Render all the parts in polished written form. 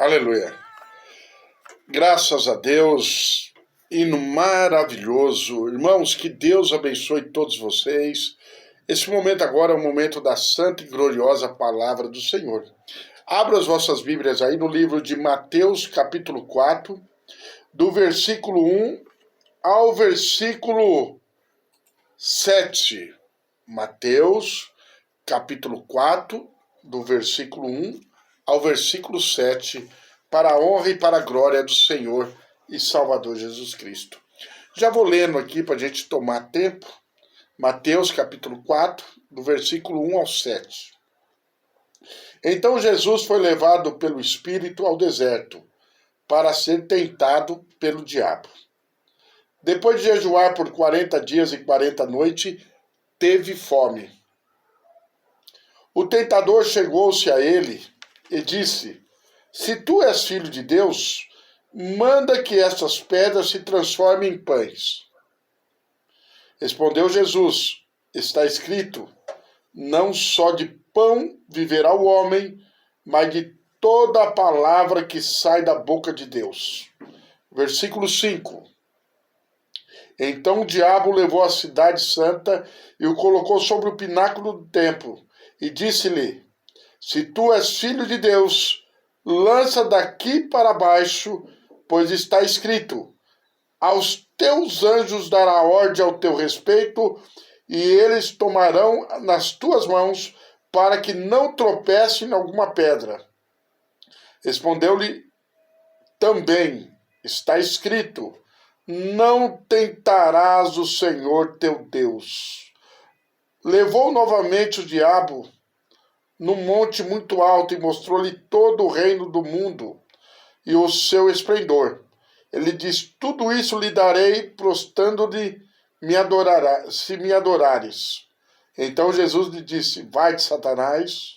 Aleluia. Graças a Deus, hino maravilhoso. Irmãos, que Deus abençoe todos vocês. Esse momento agora é o momento da santa e gloriosa palavra do Senhor. Abra as vossas Bíblias aí no livro de Mateus, capítulo 4, do versículo 1 ao versículo 7. Mateus, capítulo 4, do versículo 1 ao versículo 7, para a honra e para a glória do Senhor e Salvador Jesus Cristo. Já vou lendo aqui para a gente tomar tempo. Mateus, capítulo 4, do versículo 1 ao 7. Então Jesus foi levado pelo Espírito ao deserto, para ser tentado pelo diabo. Depois de jejuar por 40 dias e 40 noites, teve fome. O tentador chegou-se a ele e disse: Se tu és filho de Deus, manda que estas pedras se transformem em pães. Respondeu Jesus: Está escrito, não só de pão viverá o homem, mas de toda a palavra que sai da boca de Deus. Versículo 5. Então o diabo levou a cidade santa e o colocou sobre o pináculo do templo, e disse-lhe: Se tu és filho de Deus, lança daqui para baixo, pois está escrito: Aos teus anjos dará ordem ao teu respeito, e eles tomarão nas tuas mãos, para que não tropece em alguma pedra. Respondeu-lhe também: Está escrito: Não tentarás o Senhor teu Deus. Levou novamente o diabo num monte muito alto e mostrou-lhe todo o reino do mundo e o seu esplendor. Ele diz: Tudo isso lhe darei, prostrando-lhe, se me adorares. Então Jesus lhe disse: Vai-te, Satanás,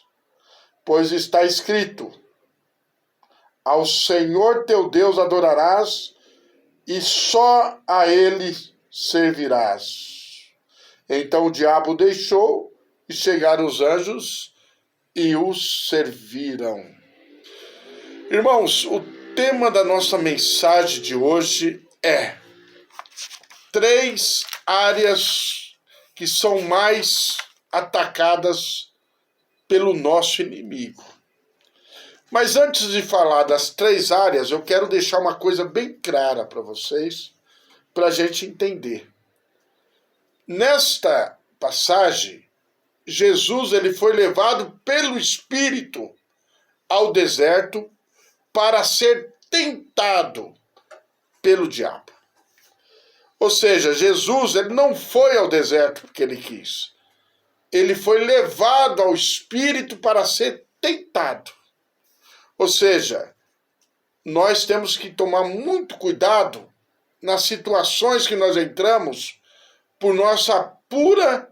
pois está escrito: Ao Senhor teu Deus adorarás, e só a ele servirás. Então o diabo deixou, e chegaram os anjos e os serviram. Irmãos, o tema da nossa mensagem de hoje é 3 áreas que são mais atacadas pelo nosso inimigo. Mas antes de falar das 3 áreas, eu quero deixar uma coisa bem clara para vocês, para a gente entender. Nesta passagem, Jesus ele foi levado pelo Espírito ao deserto para ser tentado pelo diabo. Ou seja, Jesus ele não foi ao deserto porque ele quis. Ele foi levado ao Espírito para ser tentado. Ou seja, nós temos que tomar muito cuidado nas situações que nós entramos por nossa pura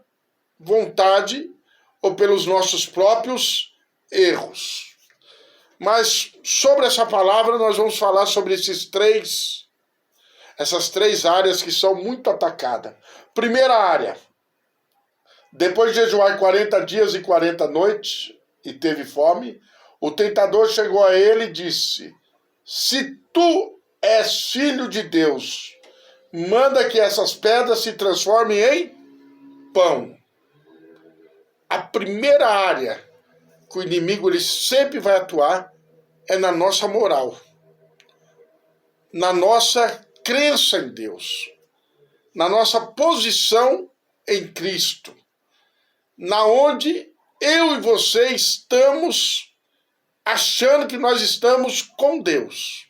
vontade ou pelos nossos próprios erros. Mas sobre essa palavra nós vamos falar sobre essas três áreas que são muito atacadas. Primeira área: depois de jejuar 40 dias e 40 noites e teve fome, o tentador chegou a ele e disse: Se tu és filho de Deus, manda que essas pedras se transformem em pão. A primeira área que o inimigo ele sempre vai atuar é na nossa moral, na nossa crença em Deus, na nossa posição em Cristo, na onde eu e você estamos achando que nós estamos com Deus.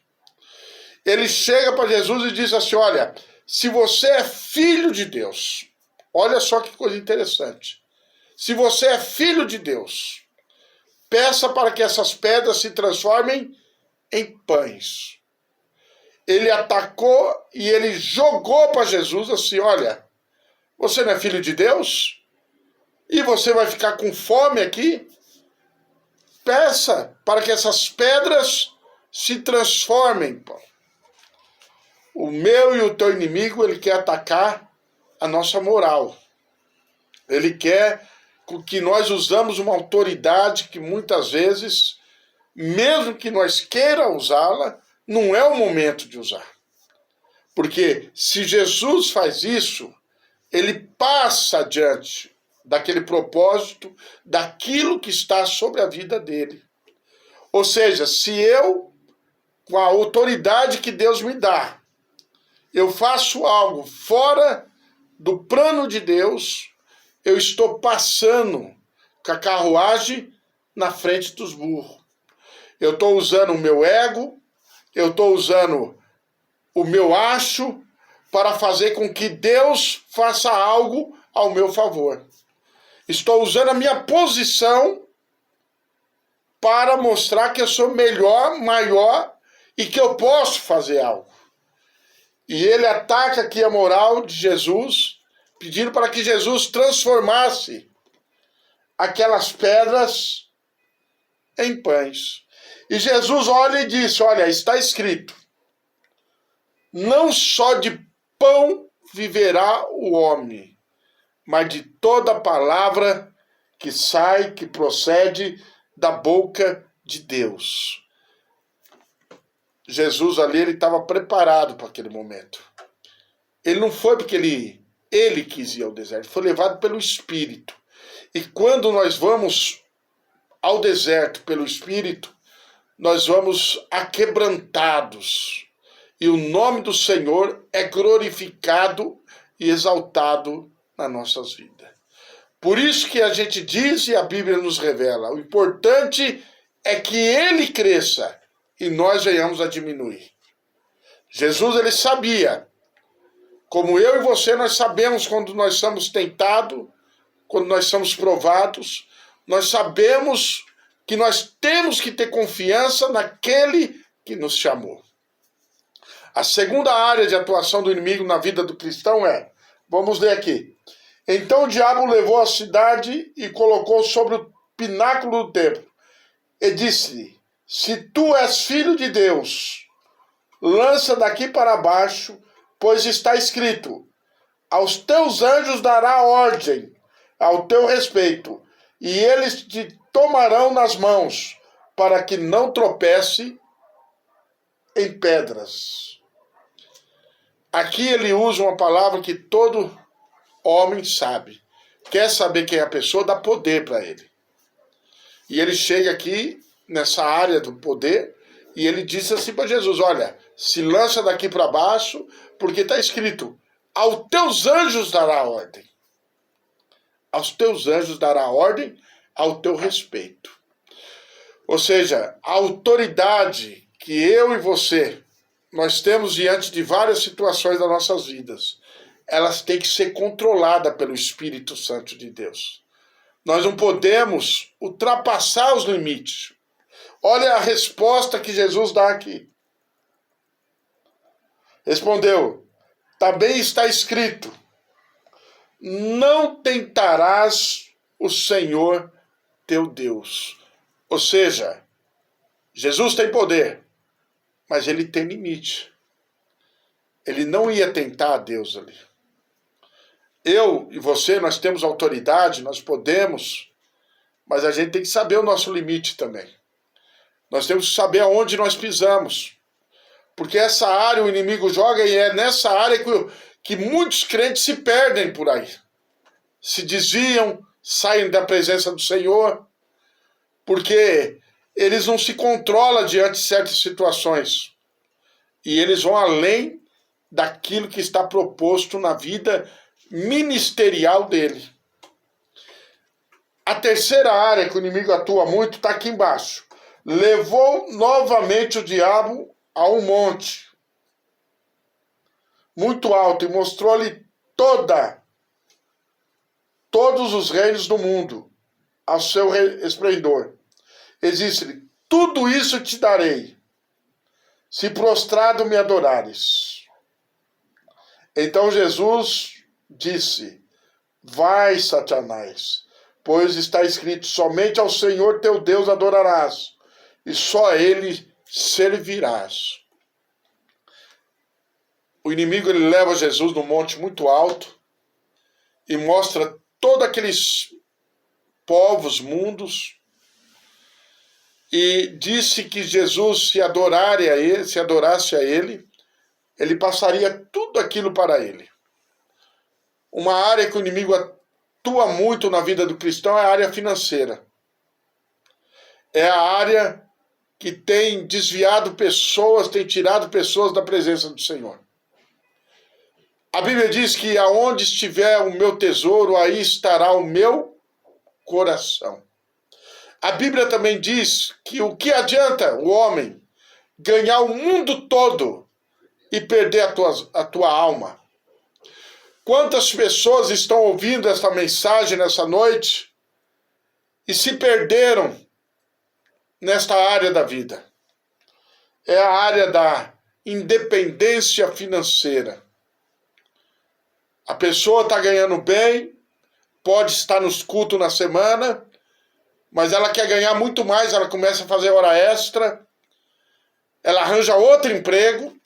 Ele chega para Jesus e diz assim: olha, se você é filho de Deus, olha só que coisa interessante. Se você é filho de Deus, peça para que essas pedras se transformem em pães. Ele atacou e ele jogou para Jesus assim: olha, você não é filho de Deus? E você vai ficar com fome aqui? Peça para que essas pedras se transformem em pão. O meu e o teu inimigo, ele quer atacar a nossa moral. Ele quer que nós usamos uma autoridade que muitas vezes mesmo que nós queira usá-la, não é o momento de usar. Porque se Jesus faz isso, ele passa adiante daquele propósito, daquilo que está sobre a vida dele. Ou seja, se eu, com a autoridade que Deus me dá, eu faço algo fora do plano de Deus, eu estou passando com a carruagem na frente dos burros. Eu estou usando o meu ego, eu estou usando o meu acho para fazer com que Deus faça algo ao meu favor. Estou usando a minha posição para mostrar que eu sou melhor, maior e que eu posso fazer algo. E ele ataca aqui a moral de Jesus, pedindo para que Jesus transformasse aquelas pedras em pães. E Jesus olha e diz, olha, está escrito, não só de pão viverá o homem, mas de toda palavra que sai, que procede da boca de Deus. Jesus ali, ele estava preparado para aquele momento. Ele não foi porque ele quis ir ao deserto, foi levado pelo Espírito. E quando nós vamos ao deserto pelo Espírito, nós vamos aquebrantados. E o nome do Senhor é glorificado e exaltado nas nossas vidas. Por isso que a gente diz e a Bíblia nos revela, o importante é que ele cresça e nós venhamos a diminuir. Jesus, ele sabia, como eu e você, nós sabemos quando nós somos tentados, quando nós somos provados, nós sabemos que nós temos que ter confiança naquele que nos chamou. A segunda área de atuação do inimigo na vida do cristão é, vamos ler aqui, então o diabo levou a cidade e colocou sobre o pináculo do templo e disse-lhe, se tu és filho de Deus, lança daqui para baixo, pois está escrito, aos teus anjos dará ordem ao teu respeito, e eles te tomarão nas mãos, para que não tropece em pedras. Aqui ele usa uma palavra que todo homem sabe. Quer saber quem é a pessoa, dá poder para ele. E ele chega aqui, nessa área do poder, e ele diz assim para Jesus, olha, se lança daqui para baixo, porque está escrito, aos teus anjos dará ordem. Aos teus anjos dará ordem ao teu respeito. Ou seja, a autoridade que eu e você, nós temos diante de várias situações das nossas vidas, elas têm que ser controladas pelo Espírito Santo de Deus. Nós não podemos ultrapassar os limites. Olha a resposta que Jesus dá aqui. Respondeu, também está escrito, não tentarás o Senhor teu Deus. Ou seja, Jesus tem poder, mas ele tem limite. Ele não ia tentar a Deus ali. Eu e você, nós temos autoridade, nós podemos, mas a gente tem que saber o nosso limite também. Nós temos que saber aonde nós pisamos. Porque essa área o inimigo joga e é nessa área que muitos crentes se perdem por aí. Se desviam, saem da presença do Senhor, porque eles não se controlam diante de certas situações. E eles vão além daquilo que está proposto na vida ministerial dele. A terceira área que o inimigo atua muito está aqui embaixo. Levou novamente o diabo a um monte muito alto e mostrou-lhe todos os reinos do mundo ao seu esplendor. E disse-lhe, tudo isso te darei, se prostrado me adorares. Então Jesus disse, vai, Satanás, pois está escrito, somente ao Senhor teu Deus adorarás, e só a ele servirás. O inimigo ele leva Jesus num monte muito alto e mostra todos aqueles povos, mundos, e disse que Jesus, se adorasse a ele, ele passaria tudo aquilo para ele. Uma área que o inimigo atua muito na vida do cristão é a área financeira. É a área que tem desviado pessoas, tem tirado pessoas da presença do Senhor. A Bíblia diz que aonde estiver o meu tesouro, aí estará o meu coração. A Bíblia também diz que o que adianta o homem ganhar o mundo todo e perder a tua alma? Quantas pessoas estão ouvindo esta mensagem nessa noite e se perderam nesta área da vida? É a área da independência financeira. A pessoa está ganhando bem, pode estar nos cultos na semana, mas ela quer ganhar muito mais, ela começa a fazer hora extra, ela arranja outro emprego,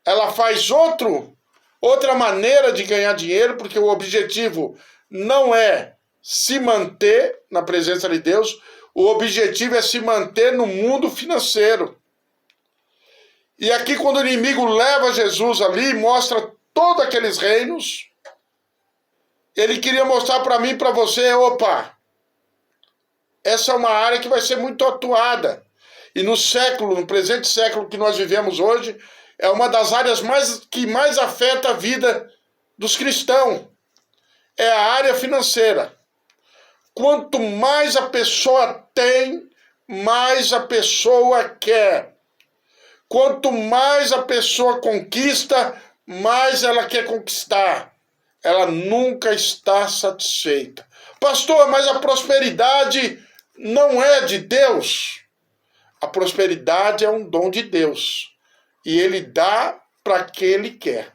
ela faz outra maneira de ganhar dinheiro, porque o objetivo não é se manter na presença de Deus, o objetivo é se manter no mundo financeiro. E aqui, quando o inimigo leva Jesus ali e mostra todos aqueles reinos, ele queria mostrar para mim e para você, opa, essa é uma área que vai ser muito atuada. E no presente século que nós vivemos hoje, é uma das áreas que mais afeta a vida dos cristãos. É a área financeira. Quanto mais a pessoa tem, mais a pessoa quer. Quanto mais a pessoa conquista, mais ela quer conquistar. Ela nunca está satisfeita. Pastor, mas a prosperidade não é de Deus. A prosperidade é um dom de Deus. E ele dá para quem ele quer.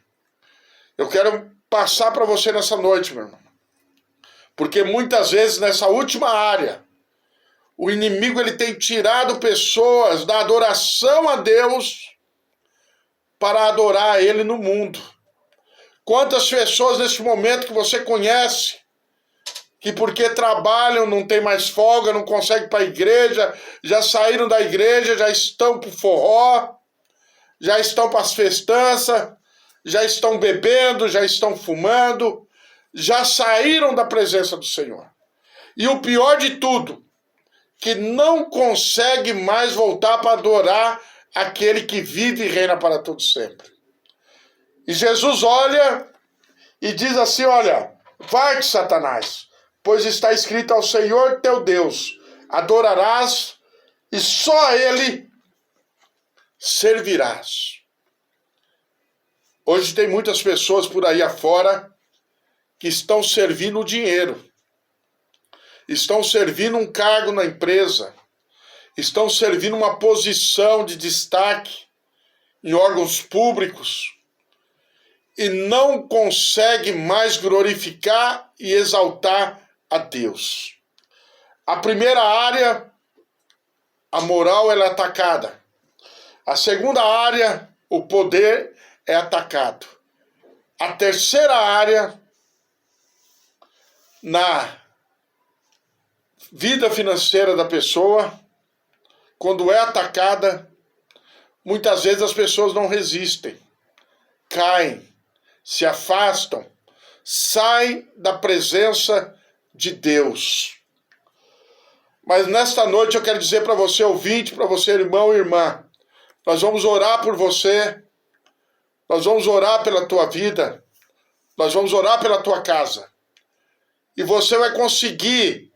Eu quero passar para você nessa noite, meu irmão. Porque muitas vezes nessa última área, o inimigo ele tem tirado pessoas da adoração a Deus para adorar a ele no mundo. Quantas pessoas nesse momento que você conhece, que porque trabalham, não tem mais folga, não conseguem ir para a igreja, já saíram da igreja, já estão para o forró, já estão para as festanças, já estão bebendo, já estão fumando, já saíram da presença do Senhor. E o pior de tudo, que não consegue mais voltar para adorar aquele que vive e reina para todo sempre. E Jesus olha e diz assim, olha, vai-te, Satanás, pois está escrito ao Senhor teu Deus, adorarás e só a ele servirás. Hoje tem muitas pessoas por aí afora que estão servindo o dinheiro, estão servindo um cargo na empresa, estão servindo uma posição de destaque em órgãos públicos e não consegue mais glorificar e exaltar a Deus. A primeira área, a moral, ela é atacada. A segunda área, o poder, é atacado. A terceira área, na vida financeira da pessoa, quando é atacada, muitas vezes as pessoas não resistem, caem, se afastam, saem da presença de Deus. Mas nesta noite eu quero dizer para você, ouvinte, para você, irmão e irmã, nós vamos orar por você, nós vamos orar pela tua vida, nós vamos orar pela tua casa. E você vai conseguir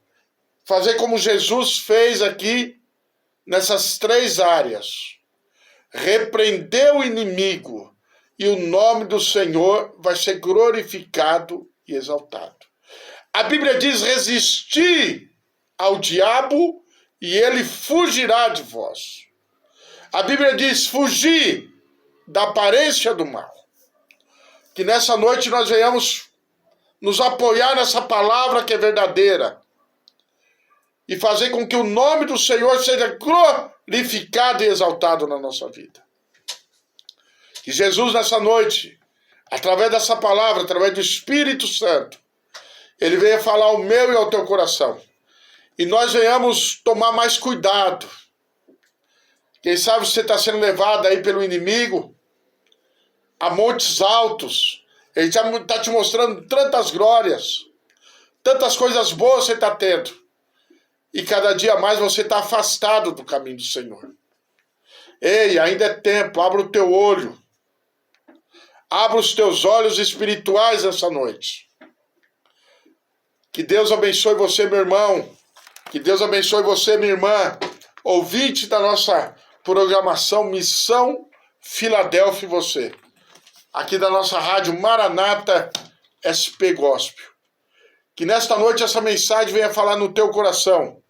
fazer como Jesus fez aqui nessas três áreas. Repreender o inimigo e o nome do Senhor vai ser glorificado e exaltado. A Bíblia diz, resistir ao diabo e ele fugirá de vós. A Bíblia diz, fugir da aparência do mal. Que nessa noite nós venhamos nos apoiar nessa palavra que é verdadeira e fazer com que o nome do Senhor seja glorificado e exaltado na nossa vida. Que Jesus nessa noite, através dessa palavra, através do Espírito Santo, ele venha falar ao meu e ao teu coração. e nós venhamos tomar mais cuidado. Quem sabe você está sendo levado aí pelo inimigo a montes altos. Ele está te mostrando tantas glórias, tantas coisas boas você está tendo. E cada dia mais você está afastado do caminho do Senhor. Ei, ainda é tempo, abra o teu olho. Abra os teus olhos espirituais essa noite. Que Deus abençoe você, meu irmão. Que Deus abençoe você, minha irmã. Ouvinte da nossa programação Missão Filadélfia e você. Aqui da nossa rádio Maranata SP Gospel. Que nesta noite essa mensagem venha falar no teu coração.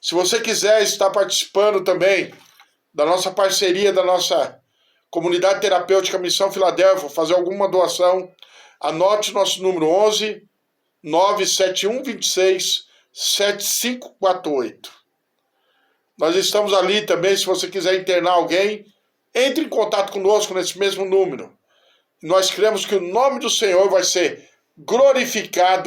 Se você quiser estar participando também da nossa parceria, da nossa comunidade terapêutica Missão Filadélfia, fazer alguma doação, anote nosso número 11 971 26 7548. Nós estamos ali também, se você quiser internar alguém, entre em contato conosco nesse mesmo número. Nós cremos que o nome do Senhor vai ser glorificado